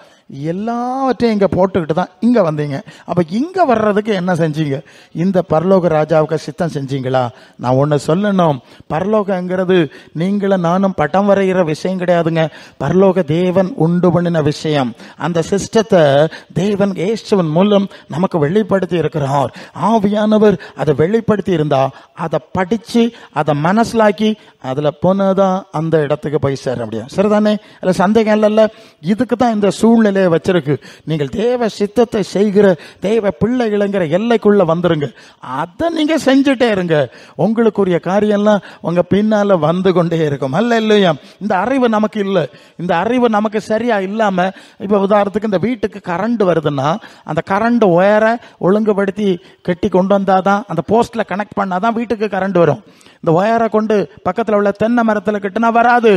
எல்லாவற்றையும் இங்கே போட்டுக்கிட்டு தான் இங்கே வந்தீங்க. அப்போ இங்கே வர்றதுக்கு என்ன செஞ்சீங்க? இந்த பரலோக ராஜாவுக்கு சித்தம் செஞ்சீங்களா? நான் ஒன்று சொல்லணும், பரலோகங்கிறது நீங்களும் நானும் பட்டம் வரைகிற விஷயம் கிடையாதுங்க. பரலோக தேவன் உண்டு பண்ணின விஷயம். அந்த சிஸ்டத்தை தேவன் இயேசுவின் மூலம் நமக்கு வெளிப்படுத்தி இருக்கிறார். ஆவியானவர் அதை வெளிப்படுத்தி இருந்தா அதை படித்து அதை மனசிலாக்கி அதில் போனதான் அந்த இடத்துக்கு போய் சேர முடியும், சரிதானே? அதில் சந்தேகம் இல்லைல்ல. இதுக்கு தான் இந்த சூழ்நிலை வச்சிருக்கு. நீங்கள் தேவ சித்தத்தை செய்கிற தேவ பிள்ளைகளுங்கிற எல்லைக்குள்ள வந்துருங்க. அதை நீங்க செஞ்சுட்டே இருங்க, உங்களுக்குரிய காரியம்லாம் உங்க பின்னால வந்து கொண்டே இருக்கும். அல்லேலூயா. இந்த அறிவு நமக்கு இல்லை. இந்த அறிவு நமக்கு சரியா இல்லாம, இப்ப உதாரணத்துக்கு இந்த வீட்டுக்கு கரண்ட் வருதுன்னா அந்த கரண்ட் ஒயரை ஒழுங்குபடுத்தி கட்டி கொண்டு வந்தாதான், அந்த போஸ்ட்ல கனெக்ட் பண்ணாதான் வீட்டுக்கு கரண்ட் வரும். இந்த ஒயரை கொண்டு பக்கத்தில் உள்ள தென்னை மரத்தில் கட்டினா வராது.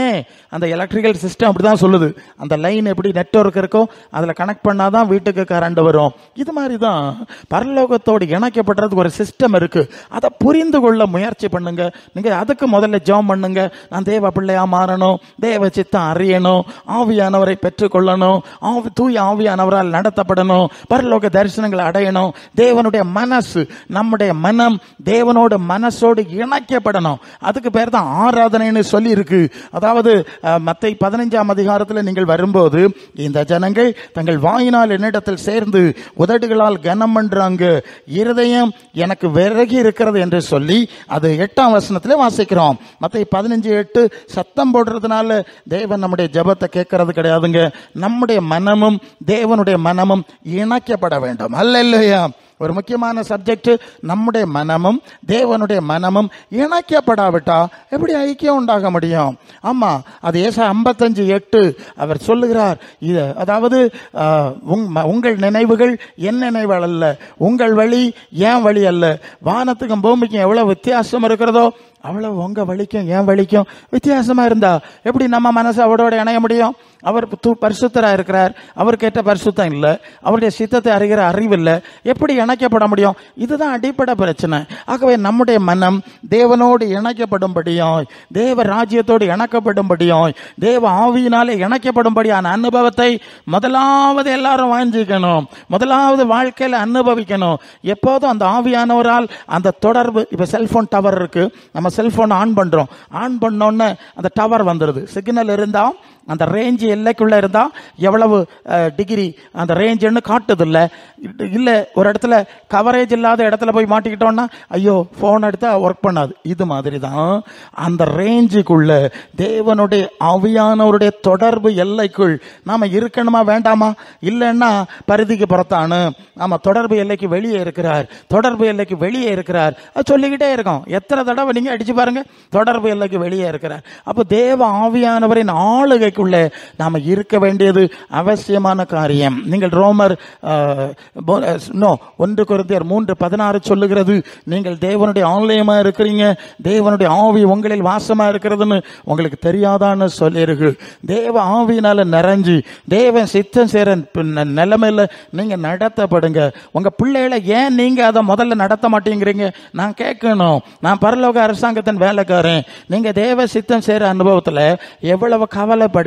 ஏன்? அந்த எலக்ட்ரிக்கல் சிஸ்டம் அப்படிதான் சொல்லுது. அந்த லைன் எப்படி நெட்வொர்க் இருக்கோ அதில் கனெக்ட் பண்ணாதான் வீட்டுக்கு கரண்ட் வரும். இது மாதிரி தான் பரலோகத்தோடு இணைக்கப்படுறதுக்கு ஒரு சிஸ்டம் இருக்கு. அதை புரிந்து கொள்ள முயற்சி பண்ணுங்க. நீங்க அதுக்கு முதல்ல ஜெபம் பண்ணுங்க. நான் தேவ பிள்ளையா மாறணும், தேவ சித்தம் அறியணும், ஆவியானவரை பெற்றுக்கொள்ளணும், தூய ஆவியானவரால் நடத்தப்படணும், பரலோக தரிசனங்களை அடையணும். தேவனுடைய மனசு, நம்முடைய மனம் தேவனோட மனசோடு இணைக்கப்படணும். அதுக்கு பேர் தான் ஆராதனைன்னு சொல்லி இருக்கு. அதாவது மத்தேயு 15ஆம் அதிகாரத்தில் நீங்கள் வரும்போது இந்த இந்த ஜனங்கள் தங்கள் வாயினால் என்னிடத்தில் சேர்ந்து உதடுகளால் கனம் பண்றாங்க, இருதயம் எனக்கு விறகி இருக்கிறது என்று சொல்லி அது 8ஆம் வசனத்திலே வாசிக்கிறோம். மத்தேயு 15:8 சத்தம் போடுறதுனால தேவன் நம்முடைய ஜெபத்தை கேட்கறது கிடையாதுங்க. நம்முடைய மனமும் தேவனுடைய மனமும் இணைக்கப்பட வேண்டும். அல்லேலூயா. ஒரு முக்கியமான சப்ஜெக்ட். நம்முடைய மனமும் தேவனுடைய மனமும் இணைக்கப்படாவிட்டா எப்படி ஐக்கியம் உண்டாக முடியும்? ஆமா, அது ஏசாயா 55:8 அவர் சொல்லுகிறார். இது அதாவது உங்கள் நினைவுகள் என் நினைவுகள் அல்ல, உங்கள் வழி என் வழி அல்ல. வானத்துக்கும் பூமிக்கும் எவ்வளவு வித்தியாசம் இருக்கிறதோ அவ்வளவு உங்க வலிக்கும் என் வலிக்கும் வித்தியாசமா இருந்தா எப்படி நம்ம மனசு அவரோட இணைய முடியும்? அவர் பரிசுத்தரா இருக்கிறார், அவருக்கு ஏற்ற பரிசுத்தம் இல்லை, அவருடைய சித்தத்தை அறிகிற அறிவு இல்லை, எப்படி இணைக்கப்பட முடியும்? இதுதான் அடிப்படை பிரச்சனை. ஆகவே நம்முடைய மனம் தேவனோடு இணைக்கப்படும்படியாய், தேவ ராஜ்யத்தோடு இணைக்கப்படும்படியாய், தேவ ஆவியினாலே இணைக்கப்படும்படியான அனுபவத்தை முதலாவது எல்லாரும் வாஞ்சிக்கணும், முதலாவது வாழ்க்கையில அனுபவிக்கணும். எப்போதும் அந்த ஆவியானவரால் அந்த தொடர்பு. இப்ப செல்போன் டவர் இருக்கு, நம்ம செல்போன் ஆன் பண்றோம், ஆன் பண்ணோன்னு அந்த டவர் வந்துடுது. சிக்னல் இருந்தா அந்த ரேஞ்ச் எல்லைக்குள்ள இருந்தா எவ்வளவு டிகிரி அந்த ரேஞ்சுன்னு காட்டுதில்ல. இல்ல ஒரு இடத்துல கவரேஜ் இல்லாத இடத்துல போய் மாட்டிக்கிட்டோம்னா ஐயோ போன் எடுத்தா ஒர்க் பண்ணாது. இது மாதிரி தான் அந்த ரேஞ்சுக்குள்ள தேவனுடைய ஆவியானவருடைய தொடர்பு எல்லைக்குள் நாம இருக்கணுமா வேண்டாமா? இல்லைன்னா பரிதிக்கு புறத்தானு. நாம தொடர்பு எல்லைக்கு வெளியே இருக்கிறார், தொடர்பு எல்லைக்கு வெளியே இருக்கிறார் சொல்லிக்கிட்டே இருக்கோம். எத்தனை தடவை நீங்க அடிச்சு பாருங்க, தொடர்பு எல்லைக்கு வெளியே இருக்கிறார். அப்ப தேவ ஆவியானவரின் ஆளுகை நாம இருக்க வேண்டியது அவசியமான காரியம். நீங்கள் ரோமர் 1 கொரிந்தியர் 3:16 சொல்லுகிறது, நீங்கள் தேவனுடைய ஆலயமா இருக்கிறீங்க, தேவனுடைய ஆவி உங்களில் வாசமா இருக்கிறதுன்னு உங்களுக்கு தெரியாதான்னு சொல்லிருக்கு. தேவ ஆவியினால நிறைஞ்சு தேவன் சித்தம் சேர நிலைமையில நீங்க நடத்தப்படுங்க. உங்க பிள்ளைகளை ஏன் நீங்க அதை முதல்ல நடத்த மாட்டேங்கிறீங்க? நான் கேட்கணும். நான் பரலோக அரசாங்கத்தின் வேலைக்காரன். நீங்க தேவ சித்தம் சேர அனுபவத்துல எவ்வளவு கவலைப்படுகிறீர்கள்?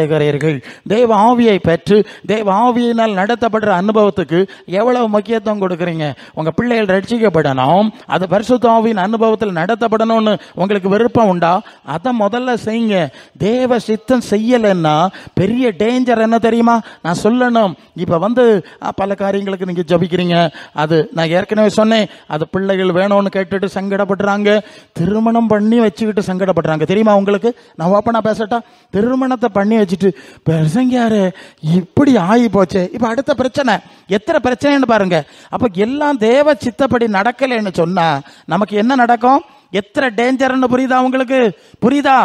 தேவ ஆவியை பெற்று தேவ ஆவியினால் நடத்தப்படுற அனுபவத்துக்கு எவ்வளவு முக்கியத்துவம் கொடுக்கறீங்க? உங்க பிள்ளைகள் ரட்சிக்கப்படணும், அது பரிசுத்த ஆவியின் அனுபவத்தில் நடத்தப்படணும்னு உங்களுக்கு விருப்பம் உண்டா? அதை முதல்ல செய்யுங்க. தேவ சித்தம் செய்யலைன்னா பெரிய டேஞ்சர் என்ன தெரியுமா? நான் சொல்லணும். இப்ப பல காரியங்களுக்கு நீங்க ஜபிக்கிறீங்க, அது நான் ஏற்கனவே சொன்னேன், அது பிள்ளைகள் வேணும்னு கேட்டுட்டு சங்கடப்படுறாங்க, திருமணம் பண்ணி வச்சுக்கிட்டு சங்கடப்படுறாங்க. தெரியுமா உங்களுக்கு? நான் ஓப்பனா பேசட்டா? திருமணத்தை பண்ணி வச்சுட்டு பிரசங்கியாரு இப்படி ஆகி போச்சு. இப்ப அடுத்த பிரச்சனை எத்தனை பிரச்சனைன்னு பாருங்க. அப்ப எல்லாம் தேவ சித்தப்படி நடக்கலைன்னு சொன்னா நமக்கு என்ன நடக்கும்? எத்தனை டேஞ்சர்னு புரியுதா உங்களுக்கு? புரியுதா?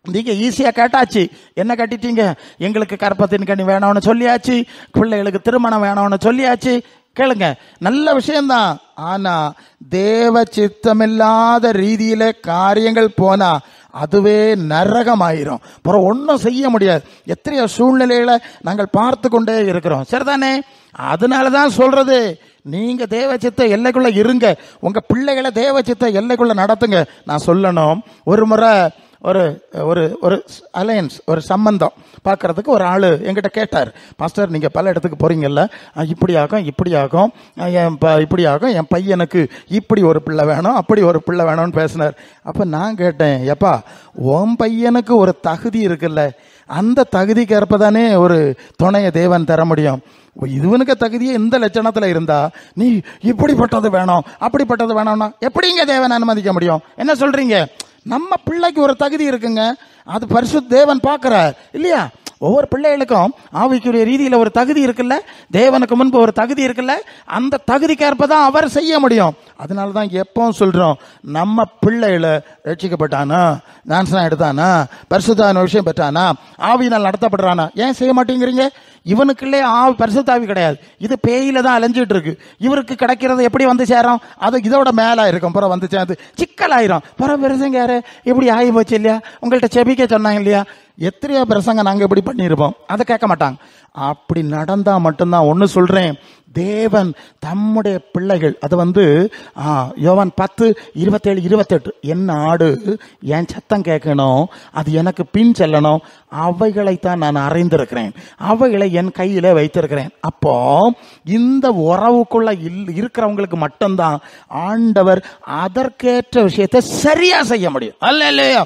நீங்க ஈஸியா கேட்டாச்சு. என்ன கட்டிட்டீங்க? எங்களுக்கு கற்பத்தின் கனி வேணும்னு சொல்லியாச்சு, பிள்ளைகளுக்கு திருமணம் வேணும்னு சொல்லியாச்சு. கேளுங்க, நல்ல விஷயம்தான். ஆனா தேவ சித்தமில்லாத ரீதியில காரியங்கள் போனா அதுவே நரகமாயிரும். அப்புறம் ஒன்றும் செய்ய முடியாது. எத்தனையோ சூழ்நிலைகளை நாங்கள் பார்த்து கொண்டே இருக்கிறோம். சரிதானே? அதனாலதான் சொல்றது, நீங்க தேவ சித்த எல்லைக்குள்ள இருங்க, உங்க பிள்ளைகளை தேவ சித்த எல்லைக்குள்ள நடத்துங்க. நான் சொல்லணும், ஒரு முறை ஒரு ஒரு ஒரு அலையன்ஸ், ஒரு சம்பந்தம் பார்க்கறதுக்கு ஒரு ஆள் என்கிட்ட கேட்டார், பாஸ்டர் நீங்கள் பல இடத்துக்கு போறீங்கல்ல, இப்படி ஆகும் இப்படி ஆகும், என் பையனுக்கு இப்படி ஒரு பிள்ளை வேணும் அப்படி ஒரு பிள்ளை வேணும்னு பேசினார். அப்போ நான் கேட்டேன், எப்பா உன் பையனுக்கு ஒரு தகுதி இருக்குல்ல, அந்த தகுதிக்கு ஏற்பதானே ஒரு துணையை தேவன் தர முடியும். இதுவனுக்கு தகுதியே இந்த லட்சணத்துல இருந்தா நீ இப்படிப்பட்டது வேணும் அப்படிப்பட்டது வேணும்னா எப்படிங்க தேவன் அனுமதிக்க முடியும்? என்ன சொல்றீங்க? நம்ம பிள்ளைக்கு ஒரு தகுதி இருக்குங்க, அது பரிசுத்த தேவன் பார்க்கிறார் இல்லையா? ஒவ்வொரு பிள்ளைகளுக்கும் ஆவிக்குரிய ரீதியில ஒரு தகுதி இருக்குல்ல, தேவனுக்கு முன்பு ஒரு தகுதி இருக்குல்ல, அந்த தகுதிக்கு ஏற்பதான் அவர் செய்ய முடியும். அதனாலதான் எப்பவும் சொல்றோம், நம்ம பிள்ளைகளை ரட்சிக்கப்பட்டானா, ஞானஸ்நானம் எடுத்தானா, பரிசுத்தான விஷயம் பெற்றானா, ஆவியினால் நடத்தப்படுறானா, ஏன் செய்ய மாட்டேங்கிறீங்க? இவனுக்குள்ளே பரிசுத்தாவி கிடையாது, இது பேயில தான் அலைஞ்சிட்டு இருக்கு. இவருக்கு கிடைக்கிறது எப்படி வந்து சேரும்? அது இதோட மேலா இருக்கும், புறம் வந்து சேர்ந்து சிக்கலாயிரும். புறம் பெருசுங்க யாரு இப்படி ஆகி போச்சு இல்லையா, உங்கள்கிட்ட செபிக்க சொன்னாங்க இல்லையா, எத்தனையோ பிரசங்க நாங்க இப்படி பண்ணியிருப்போம், அதை கேட்க மாட்டாங்க. அப்படி நடந்தா மட்டும்தான். ஒன்னு சொல்றேன், தேவன் தம்முடைய பிள்ளைகள், அது யோவான் 10:27-28, என் ஆடு என் சத்தம் கேட்கணும், அது எனக்கு பின் செல்லணும், அவைகளைத்தான் நான் அறிந்திருக்கிறேன், அவைகளை என் கையில வைத்திருக்கிறேன். அப்போ இந்த உறவுக்குள்ள இருக்கிறவங்களுக்கு மட்டும்தான் ஆண்டவர் அதற்கேற்ற விஷயத்தை சரியா செய்ய முடியும். அல்லேலூயா.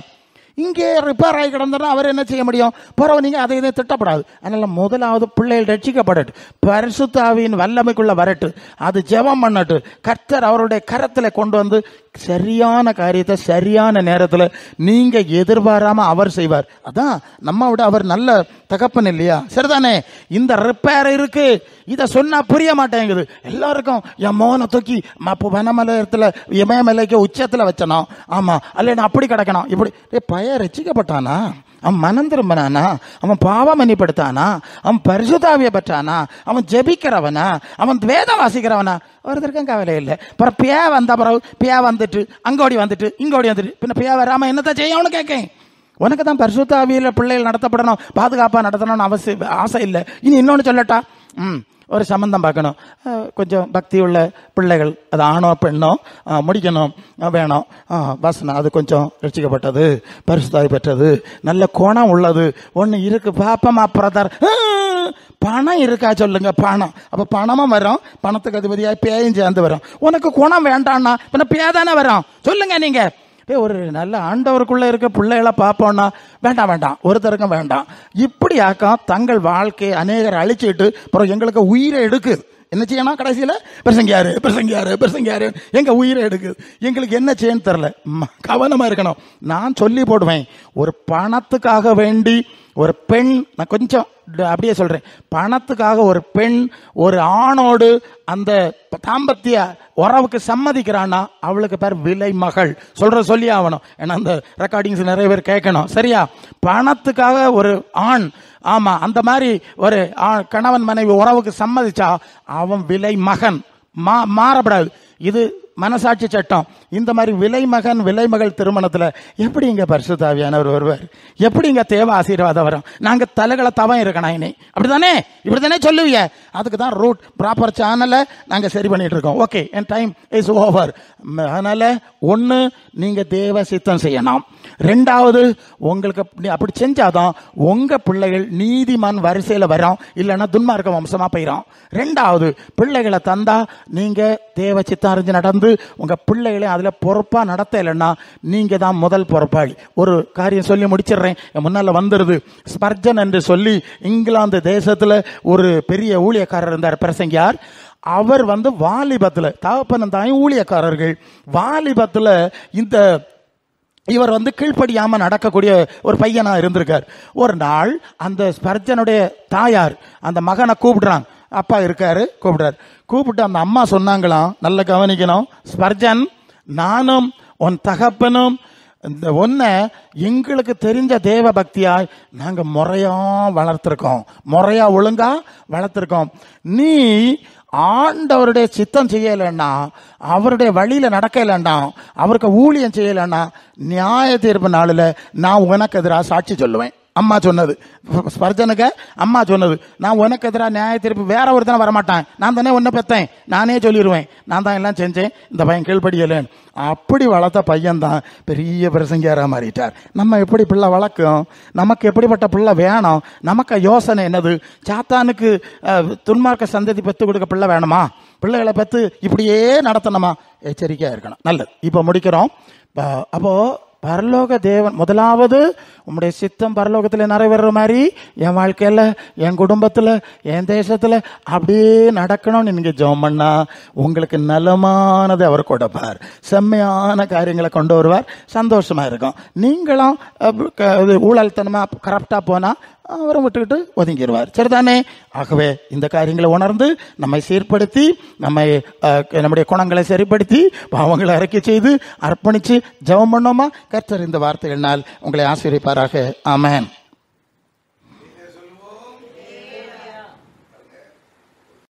இங்கே ரிப்பேர் ஆகி கிடந்தா அவர் என்ன செய்ய முடியும்? பிறகு நீங்க அதை இதை திட்டப்படாது. அதனால முதலாவது பிள்ளைகள் ரட்சிக்கப்படட்டு, பரிசுத்த ஆவியின் வல்லமைக்குள்ள வரட்டு, அது ஜெபம் பண்ணட்டு, கர்த்தர் அவருடைய கரத்துல கொண்டு வந்து சரியான காரியத்தை சரியான நேரத்தில் நீங்க எதிர்பாராம அவர் செய்வார். அதான் நம்ம விட அவர் நல்ல தகப்பன் இல்லையா? சரிதானே? இந்த ரிப்பேர் இருக்கு, இதை சொன்னா புரிய மாட்டேங்குது எல்லாருக்கும். என் மோனை தூக்கி வனமலயத்துல இமயமலைக்கு உச்சத்துல வச்சனும், ஆமா அல்ல அப்படி கிடக்கணும் இப்படி. பய ரசிக்கப்பட்டானா? அவன் மனம் திரும்பினானா? அவன் பாவம் மன்னிப்படுத்தானா? அவன் பரிசுத்தாவிய பெற்றானா? அவன் ஜெபிக்கிறவனா? அவன் வேதம் வாசிக்கிறவனா? ஒருத்தருக்கும் கவலை இல்லை. அப்புறம் பியா வந்த பிறகு பியா வந்துட்டு அங்கோடி வந்துட்டு இங்கோடி வந்துட்டு பின்ன பியா வராம என்னத்தை செய்யணும்னு கேட்கேன். உனக்கு தான் பரிசுத்தாவியில பிள்ளைகள் நடத்தப்படணும், பாதுகாப்பாக நடத்தணும்னு ஆசை இல்லை. இனி இன்னொன்று சொல்லட்டா, ஒரு சம்பந்தம் பார்க்கணும், கொஞ்சம் பக்தி உள்ள பிள்ளைகள், அது ஆணோ பெண்ணோ முடிக்கணும் வேணும், வசனம் அது கொஞ்சம் ரட்சிக்கப்பட்டது, பரிசுத்தாவி பெற்றது, நல்ல குணம் உள்ளது ஒன்று இருக்கு, பாப்பமா பிரதர். பணம் இருக்கா சொல்லுங்க? பணம், அப்ப பணமும் வரும், பணத்துக்கு அதிபதியாக பேயும் சேர்ந்து வரும். உனக்கு குணம் வேண்டாம்னா பின்ன பேதானே வரும்? சொல்லுங்க நீங்க. ஒரு நல்ல ஆண்டவருக்குள்ள இருக்க பிள்ளைகளை பார்ப்போம்னா வேண்டாம் வேண்டாம், ஒருத்தருக்கும் வேண்டாம். இப்படியாக்கா தங்கள் வாழ்க்கையை அநேகரை அழிச்சுட்டு அப்புறம் எங்களுக்கு உயிரை எடுக்குது. என்ன செய்யணும்? கடைசியில் பிரசங்கியாரு எங்க உயிரை எடுக்குது. எங்களுக்கு என்ன செய்யன்னு தெரியல. கவனமா இருக்கணும். நான் சொல்லி போடுவேன், ஒரு பணத்துக்காக வேண்டி ஒரு பெண், நான் கொஞ்சம் அப்படியே சொல்றேன், பணத்துக்காக ஒரு பெண் ஒரு ஆணோடு அந்த தாம்பத்திய உறவுக்கு சம்மதிக்கிறான்னா அவளுக்கு பேர் விலை மகள். சொல்லி ஆகணும், ஏன்னா அந்த ரெக்கார்டிங்ஸ் நிறைய பேர் கேட்கணும். சரியா? பணத்துக்காக ஒரு ஆண், ஆமா அந்த மாதிரி ஒரு கணவன் மனைவி உறவுக்கு சம்மதிச்சா அவன் விலை மகன், மாறப்படாது. இது மனசாட்சி சட்டம். இந்த மாதிரி விலை மகன் விலை மகள் திருமணத்துல எப்படி இங்க பரிசுத்த ஆவியானவர் வருவார்? எப்படி இங்க தேவ ஆசீர்வாதம் வரும்? நாங்க தலைகளை தவம் இருக்கணும் இனி, அப்படித்தானே? இப்படித்தானே சொல்லுவீங்க. அதுக்கு தான் ரூட் ப்ராப்பர் சேனலை நாங்க சரி பண்ணிட்டு இருக்கோம். Okay, N time is over. அதனால ஒண்ணு, நீங்க தேவ சித்தம் செய்யணும். ரெண்டாவது, உங்களுக்கு அப்படி செஞ்சாதான் உங்க பிள்ளைகள் நீதிமான் வரிசையில வரும், இல்லைன்னா துன்மார்க்க வம்சமா போயிடும். ரெண்டாவது, பிள்ளைகளை தந்தா நீங்க தேவ சித்தம் அறிஞ்சு நடந்து உங்க பிள்ளைகளை அதுல பொறுப்பா நடத்த இல்லைன்னா நீங்க தான் முதல் பொறுப்பாளி. ஒரு காரியம் சொல்லி முடிச்சிடுறேன், முன்னால வந்துருது. ஸ்பர்ஜன் என்று சொல்லி இங்கிலாந்து தேசத்துல ஒரு பெரிய ஊழியக்காரர் இருந்தார், பிரசங்கியார். அவர் வாலிபத்துல, தகப்பனும் தாயும் ஊழியக்காரர்கள், வாலிபத்துல இந்த இவர் கீழ்ப்படியாம நடக்கக்கூடிய ஒரு பையனா இருந்திருக்கார். ஒரு நாள் அந்த ஸ்பர்ஜனுடைய தாயார் அந்த மகனை கூப்பிடுறாங்க. அப்பா இருக்காரு, கூப்பிட்டு அந்த அம்மா சொன்னாங்களாம், நல்ல கவனிக்கணும், ஸ்பர்ஜன், நானும் உன் தகப்பனும் இந்த ஒன்ன எங்களுக்கு தெரிஞ்ச தேவ பக்தியாய் நாங்க முறையா வளர்த்திருக்கோம், முறையா ஒழுங்கா வளர்த்திருக்கோம். நீ ஆண்டவருடைய சித்தம் செய்யலைன்னா, அவருடைய வழியில நடக்கலைன்னா, அவருக்கு ஊழியம் செய்யலைன்னா, நியாய தீர்ப்பு நாளில் நான் உனக்கு எதிராக சாட்சி சொல்லுவேன். அம்மா சொன்னது, ஸ்பர்ஜனுக்கு அம்மா சொன்னது, நான் உனக்கு எதிராக நியாய தீர்ப்பு வேற ஒருத்தனை வரமாட்டேன், நான் தானே உன்னை பெற்றேன், நானே சொல்லிடுவேன், நான் தான் எல்லாம் செஞ்சேன், இந்த பையன் கீழ்படியலேன்னு. அப்படி வளர்த்த பையன் தான் பெரிய பிரசங்கியாரா மாறிட்டார். நம்ம எப்படி பிள்ளை வளர்க்கும்? நமக்கு எப்படிப்பட்ட பிள்ளை வேணும்? நமக்கு யோசனை என்னது? சாத்தானுக்கு துன்மார்க்க சந்ததி பெற்று கொடுக்க பிள்ளை வேணுமா? பிள்ளைகளை பெற்று இப்படியே நடத்தணுமா? எச்சரிக்கையா இருக்கணும். நல்லது, இப்ப முடிக்கிறோம். அப்போ பரலோக தேவன், முதலாவது உம்முடைய சித்தம் பரலோகத்தில் நிறைவேற மாதிரி என் வாழ்க்கையில, என் குடும்பத்துல, என் தேசத்துல அப்படியே நடக்கணும்னு நீங்க ஜெபம் பண்ணா உங்களுக்கு நலமானது அவர் கொடுப்பார், செம்மையான காரியங்களை கொண்டு வருவார், சந்தோஷமா இருக்கும். நீங்களும் ஊழல்தனமா கரெக்டா போனா அவரை விட்டுக்கிட்டு ஒதுங்கிடுவார். சரிதானே? ஆகவே இந்த காரியங்களை உணர்ந்து நம்மை சீர்படுத்தி, நம்முடைய குணங்களை சரிப்படுத்தி, பாவங்களை அறிக்கை செய்து அர்ப்பணிச்சு ஜெபம் பண்ணோமா? கர்த்தர் இந்த வார்த்தைகளினால் உங்களை ஆசீர்வதிப்பாராக. ஆமென்.